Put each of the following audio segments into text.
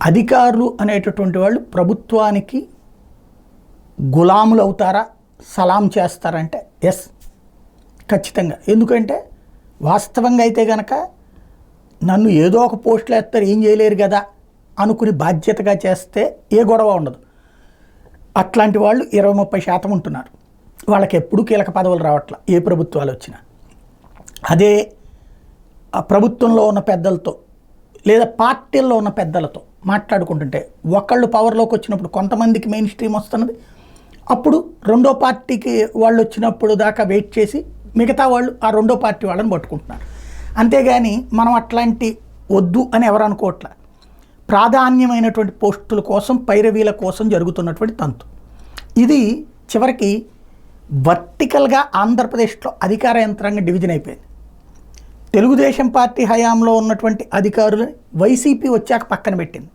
అధికారులు అనేటటువంటి వాళ్ళు ప్రభుత్వానికి గులాములు అవుతారా, సలాం చేస్తారంటే ఎస్, ఖచ్చితంగా. ఎందుకంటే వాస్తవంగా అయితే కనుక నన్ను ఏదో ఒక పోస్టులు వేస్తారు, ఏం చేయలేరు కదా అనుకుని బాధ్యతగా చేస్తే ఏ గొడవ ఉండదు. అట్లాంటి వాళ్ళు 20-30% ఉంటున్నారు. వాళ్ళకి ఎప్పుడూ కీలక పదవులు రావట్ల ఏ ప్రభుత్వాలు వచ్చినా. అదే ఆ ప్రభుత్వంలో ఉన్న పెద్దలతో లేదా పార్టీల్లో ఉన్న పెద్దలతో మాట్లాడుకుంటుంటే ఒకళ్ళు పవర్లోకి వచ్చినప్పుడు కొంతమందికి మెయిన్ స్ట్రీమ్ వస్తున్నది, అప్పుడు రెండో పార్టీకి వాళ్ళు వచ్చినప్పుడు దాకా వెయిట్ చేసి మిగతా వాళ్ళు ఆ రెండో పార్టీ వాళ్ళని పట్టుకుంటున్నారు. అంతేగాని మనం అట్లాంటి వద్దు అని ఎవరు అనుకోవట్ల. ప్రాధాన్యమైనటువంటి పోస్టుల కోసం, పైరవీల కోసం జరుగుతున్నటువంటి తంతు ఇది. చివరికి వర్టికల్గా ఆంధ్రప్రదేశ్లో అధికార యంత్రాంగం డివిజన్ అయిపోయింది. తెలుగుదేశం పార్టీ హయాంలో ఉన్నటువంటి అధికారులని వైసీపీ వచ్చాక పక్కన పెట్టింది.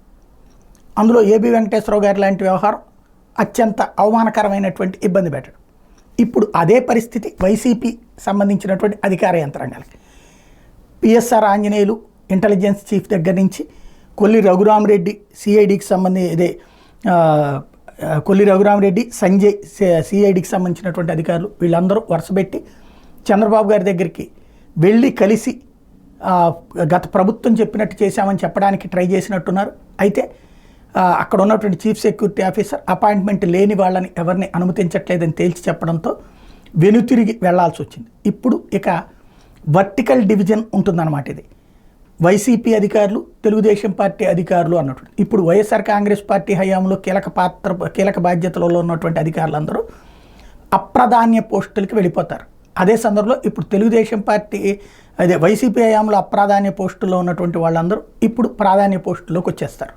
అందులో ఏబి వెంకటేశ్వరరావు గారి లాంటి వ్యవహారం అత్యంత అవమానకరమైనటువంటి ఇబ్బంది పెట్టడం. ఇప్పుడు అదే పరిస్థితి వైసీపీ సంబంధించినటువంటి అధికార యంత్రాంగాలకి. పిఎస్ఆర్ ఆంజనేయులు ఇంటెలిజెన్స్ చీఫ్ దగ్గర నుంచి కొల్లి రఘురామరెడ్డి సిఐడికి కొల్లి రఘురామరెడ్డి, సంజయ్ సిఐడికి సంబంధించినటువంటి అధికారులు వీళ్ళందరూ వరుసపెట్టి చంద్రబాబు గారి దగ్గరికి వెళ్ళి కలిసి గత ప్రభుత్వం చెప్పినట్టు చేశామని చెప్పడానికి ట్రై చేసినట్టున్నారు. అయితే అక్కడ ఉన్నటువంటి చీఫ్ సెక్యూరిటీ ఆఫీసర్ అపాయింట్మెంట్ లేని వాళ్ళని ఎవరిని అనుమతించట్లేదని తేల్చి చెప్పడంతో వెనుతిరిగి వెళ్లాల్సి వచ్చింది. ఇప్పుడు ఇక వర్టికల్ డివిజన్ ఉంటుందన్నమాట. ఇది వైసీపీ అధికారులు, తెలుగుదేశం పార్టీ అధికారులు అన్నట్టు. ఇప్పుడు వైఎస్ఆర్ కాంగ్రెస్ పార్టీ హయాంలో కీలక బాధ్యతలలో ఉన్నటువంటి అధికారులందరూ అప్రాధాన్య పోస్టులకి వెళ్ళిపోతారు. అదే సందర్భంలో ఇప్పుడు తెలుగుదేశం పార్టీ వైసీపీ హయాంలో అప్రాధాన్య పోస్టుల్లో ఉన్నటువంటి వాళ్ళందరూ ఇప్పుడు ప్రాధాన్య పోస్టుల్లోకి వచ్చేస్తారు.